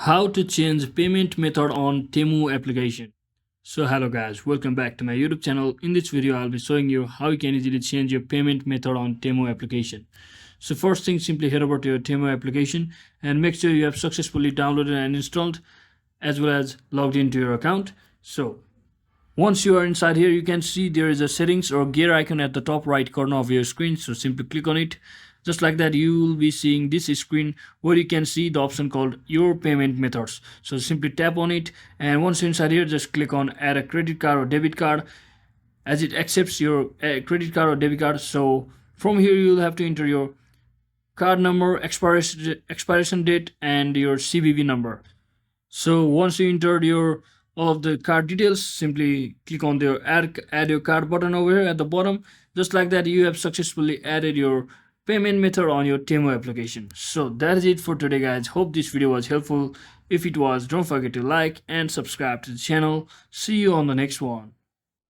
How to change payment method on Temu application. So hello guys, welcome back to my YouTube channel. In this video I'll be showing you how you can easily change your payment method on Temu application. So first thing, simply head over to your Temu application and make sure you have successfully downloaded and installed as well as logged into your account. So once you are inside here, you can see there is a settings or gear icon at the top right corner of your screen. So simply click on it. Just like that, you will be seeing this screen where you can see the option called your payment methods. So simply tap on it, and once you're inside here, just click on add a credit card or debit card, as it accepts your credit card or debit card. So from here you will have to enter your card number, expiration date, and your CVV number. So once you entered your all of the card details, simply click on the add your card button over here at the bottom. Just like that, you have successfully added your payment method on your Temu application. So that is it for today guys. Hope this video was helpful. If it was, don't forget to like and subscribe to the channel. See you on the next one.